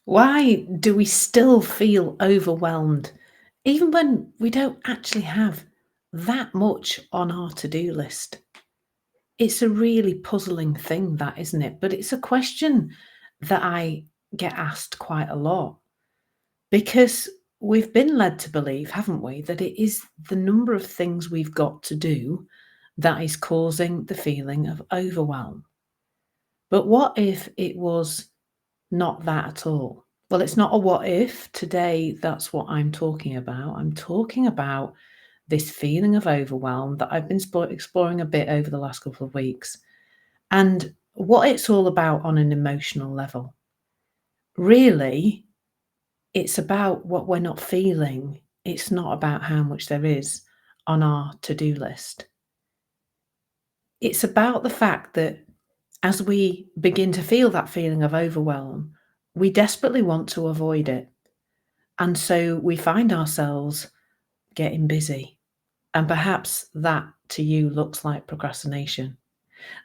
Why do we still feel overwhelmed even when we don't actually have that much on our to-do list? It's a really puzzling thing, that, isn't it? But it's a question that I get asked quite a lot because we've been led to believe, haven't we, that it is the number of things we've got to do that is causing the feeling of overwhelm. But what if it was not that at all? Well, it's not a what if. Today, that's what I'm talking about. I'm talking about this feeling of overwhelm that I've been exploring a bit over the last couple of weeks and what it's all about on an emotional level. Really, it's about what we're not feeling. It's not about how much there is on our to do list. It's about the fact that as we begin to feel that feeling of overwhelm, we desperately want to avoid it. And so we find ourselves getting busy. And perhaps that to you looks like procrastination.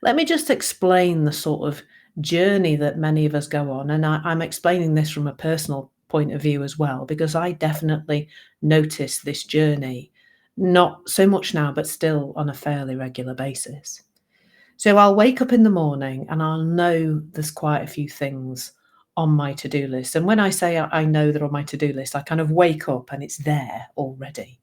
Let me just explain the sort of journey that many of us go on. And I'm explaining this from a personal point of view as well, because I definitely notice this journey, not so much now, but still on a fairly regular basis. So I'll wake up in the morning and I'll know there's quite a few things on my to do list. And when I say I know they're on my to do list, I kind of wake up and it's there already.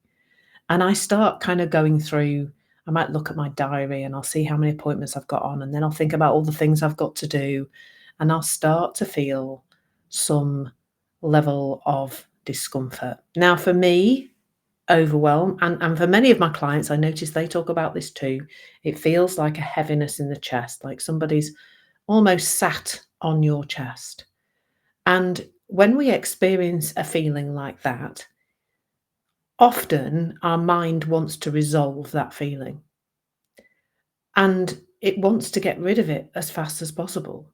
And I start kind of going through, I might look at my diary and I'll see how many appointments I've got on, and then I'll think about all the things I've got to do, and I'll start to feel some level of discomfort. Now, for me, overwhelm, and for many of my clients, I notice they talk about this too. It feels like a heaviness in the chest, like somebody's almost sat on your chest. And when we experience a feeling like that, often our mind wants to resolve that feeling and it wants to get rid of it as fast as possible.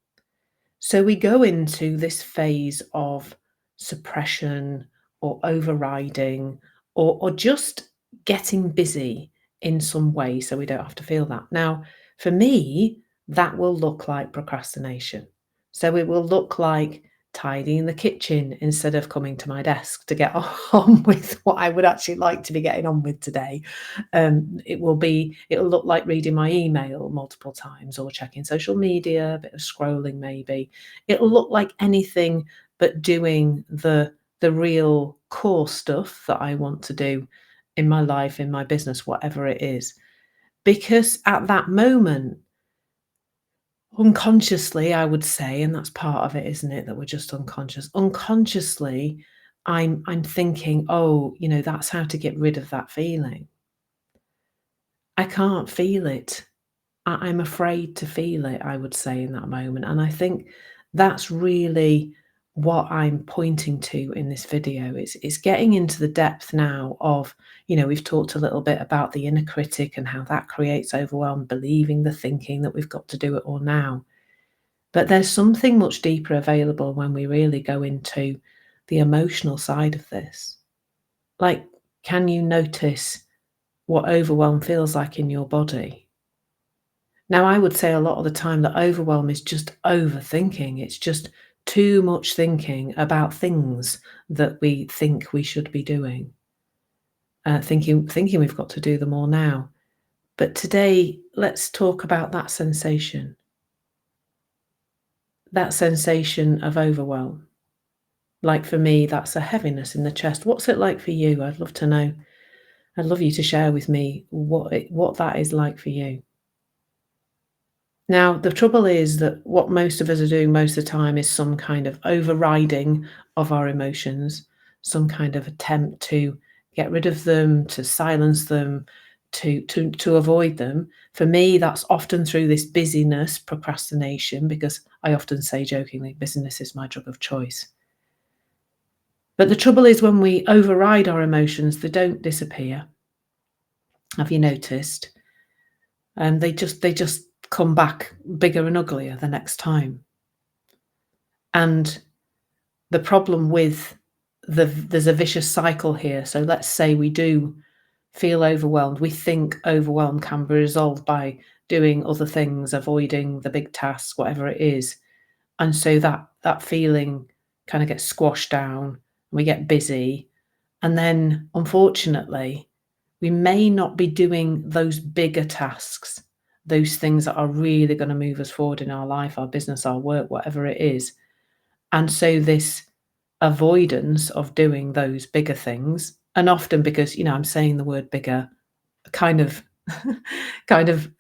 So we go into this phase of suppression or overriding or just getting busy in some way so we don't have to feel that. Now, for me, that will look like procrastination. So it will look like tidying the kitchen instead of coming to my desk to get on with what I would actually like to be getting on with today. It'll look like reading my email multiple times or checking social media, a bit of scrolling maybe. It'll look like anything but doing the real core stuff that I want to do in my life, in my business, whatever it is. Because at that moment, unconsciously, I would say, and that's part of it, isn't it? That we're just unconscious. Unconsciously, I'm thinking, oh, that's how to get rid of that feeling. I can't feel it. I'm afraid to feel it, I would say, in that moment. And I think that's really what I'm pointing to in this video. It's getting into the depth now of, we've talked a little bit about the inner critic and how that creates overwhelm, believing the thinking that we've got to do it all now. But there's something much deeper available when we really go into the emotional side of this. Like, can you notice what overwhelm feels like in your body? Now, I would say a lot of the time that overwhelm is just overthinking. It's just too much thinking about things that we think we should be doing, thinking we've got to do them all now. But today, let's talk about that sensation of overwhelm. Like for me, that's a heaviness in the chest. What's it like for you? I'd love to know. I'd love you to share with me what that is like for you. Now, the trouble is that what most of us are doing most of the time is some kind of overriding of our emotions, some kind of attempt to get rid of them, to silence them, to avoid them. For me, that's often through this busyness, procrastination, because I often say jokingly, busyness is my drug of choice. But the trouble is when we override our emotions, they don't disappear. Have you noticed? And they just come back bigger and uglier the next time. And the problem with there's a vicious cycle here. So let's say we do feel overwhelmed. We think overwhelm can be resolved by doing other things, avoiding the big tasks, whatever it is. And so that feeling kind of get squashed down, we get busy, and then unfortunately, we may not be doing those bigger tasks, those things that are really going to move us forward in our life, our business, our work, whatever it is. And so this avoidance of doing those bigger things, and often because, I'm saying the word bigger kind of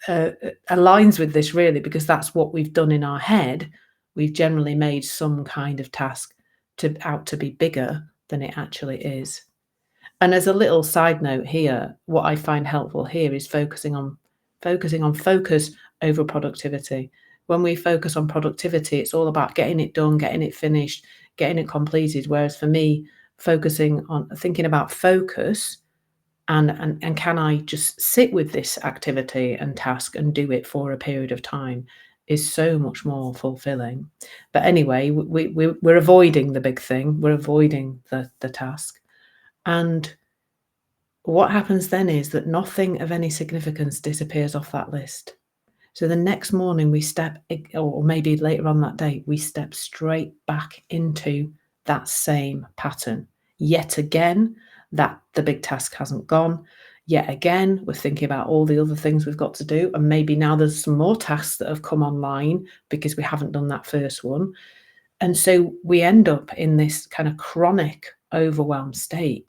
aligns with this really, because that's what we've done in our head. We've generally made some kind of task to be bigger than it actually is. And as a little side note here, what I find helpful here is focusing on focus over productivity. When we focus on productivity, it's all about getting it done, getting it finished, getting it completed. Whereas for me, focusing on thinking about focus and can I just sit with this activity and task and do it for a period of time is so much more fulfilling. But anyway, we're avoiding the big thing. We're avoiding the task. And what happens then is that nothing of any significance disappears off that list. So the next morning or maybe later on that day, we step straight back into that same pattern. Yet again, that the big task hasn't gone. Yet again, we're thinking about all the other things we've got to do. And maybe now there's some more tasks that have come online because we haven't done that first one. And so we end up in this kind of chronic overwhelmed state,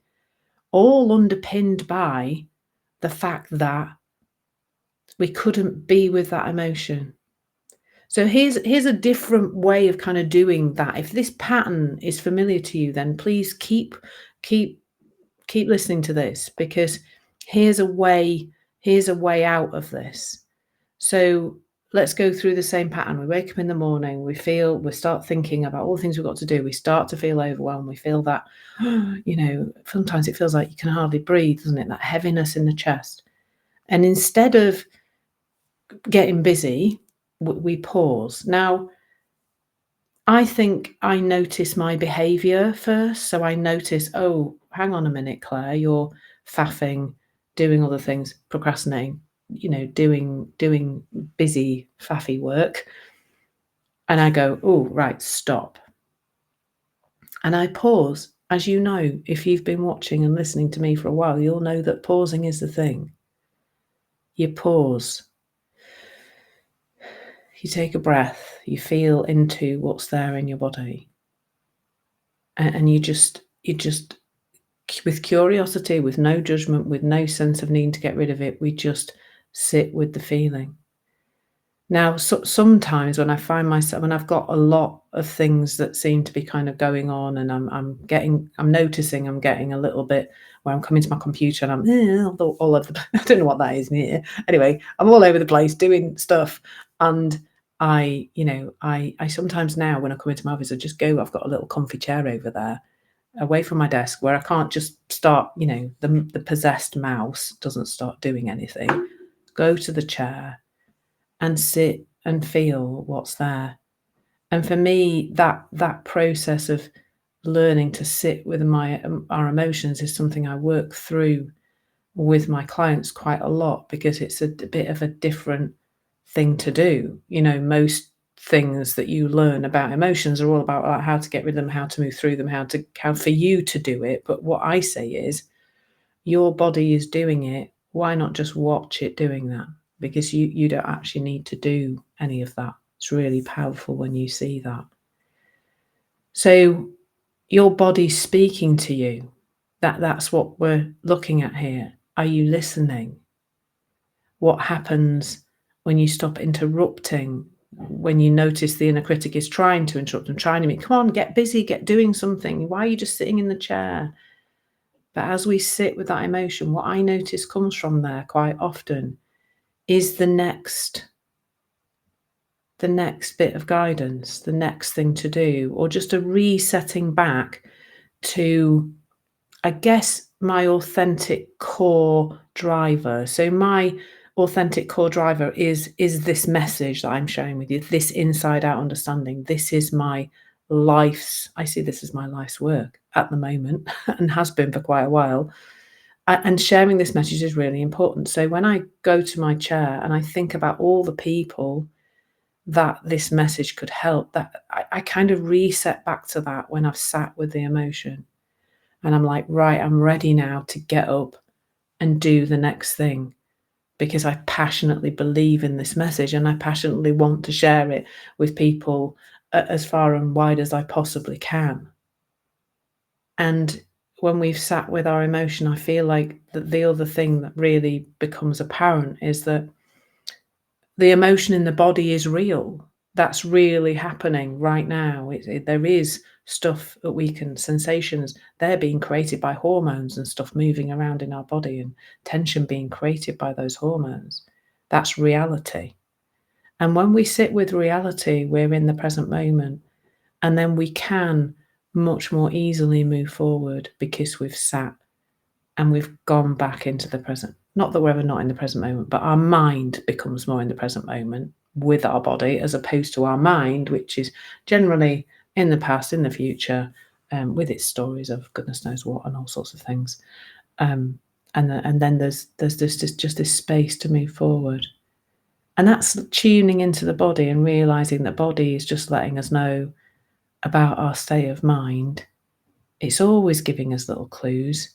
all underpinned by the fact that we couldn't be with that emotion. So here's a different way of kind of doing that. If this pattern is familiar to you, then please keep listening to this, because here's a way out of this. So let's go through the same pattern. We wake up in the morning, we start thinking about all the things we've got to do. We start to feel overwhelmed. We feel that, sometimes it feels like you can hardly breathe, doesn't it? That heaviness in the chest. And instead of getting busy, we pause. Now, I think I notice my behavior first. So I notice, oh, hang on a minute, Claire, you're faffing, doing other things, procrastinating, doing busy, faffy work. And I go, oh, right, stop. And I pause. As you know, if you've been watching and listening to me for a while, you'll know that pausing is the thing. You pause. You take a breath, you feel into what's there in your body. And you just, with curiosity, with no judgment, with no sense of needing to get rid of it, we just sit with the feeling. Now, sometimes when I find myself, when I've got a lot of things that seem to be kind of going on, and I'm noticing I'm getting a little bit where I'm coming to my computer and I'm all over the, I don't know what that is. Anyway, I'm all over the place doing stuff, and I sometimes now when I come into my office, I've got a little comfy chair over there, away from my desk, where I can't just start, the possessed mouse doesn't start doing anything. Go to the chair and sit and feel what's there. And for me, that process of learning to sit with our emotions is something I work through with my clients quite a lot, because it's a bit of a different thing to do. Most things that you learn about emotions are all about like, how to get rid of them, how to move through them, how for you to do it. But what I say is, your body is doing it. Why not just watch it doing that? Because you don't actually need to do any of that. It's really powerful when you see that. So your body's speaking to you. That's what we're looking at here. Are you listening? What happens when you stop interrupting? When you notice the inner critic is trying to interrupt and trying to come on, get busy, get doing something. Why are you just sitting in the chair? But as we sit with that emotion, what I notice comes from there quite often is the next bit of guidance, the next thing to do, or just a resetting back to, I guess, my authentic core driver. So my authentic core driver is this message that I'm sharing with you, this inside out understanding. This is I see this as my life's work at the moment and has been for quite a while. And sharing this message is really important. So when I go to my chair and I think about all the people that this message could help, that I kind of reset back to that when I've sat with the emotion and I'm like, right, I'm ready now to get up and do the next thing because I passionately believe in this message and I passionately want to share it with people as far and wide as I possibly can. And when we've sat with our emotion, I feel like the other thing that really becomes apparent is that the emotion in the body is real. That's really happening right now. There is stuff that we can, sensations, they're being created by hormones and stuff moving around in our body and tension being created by those hormones. That's reality. And when we sit with reality, we're in the present moment. And then we can much more easily move forward because we've sat and we've gone back into the present. Not that we're ever not in the present moment, but our mind becomes more in the present moment with our body, as opposed to our mind, which is generally in the past, in the future, with its stories of goodness knows what and all sorts of things. And then there's just this space to move forward. And that's tuning into the body and realizing that body is just letting us know about our state of mind. It's always giving us little clues.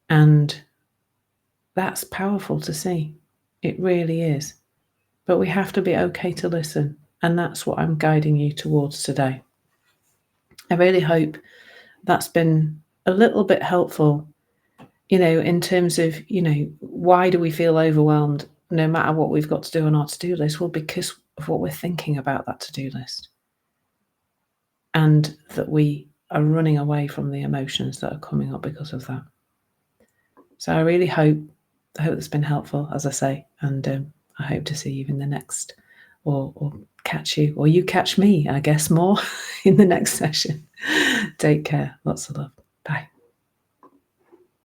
And that's powerful to see. It really is. But we have to be okay to listen. And that's what I'm guiding you towards today. I really hope that's been a little bit helpful, in terms of, why do we feel overwhelmed no matter what we've got to do on our to-do list? Well, because of what we're thinking about that to-do list. And that we are running away from the emotions that are coming up because of that. So I really hope that's been helpful, as I say, and I hope to see you in the next, or catch you, or you catch me, I guess, more in the next session. Take care. Lots of love. Bye.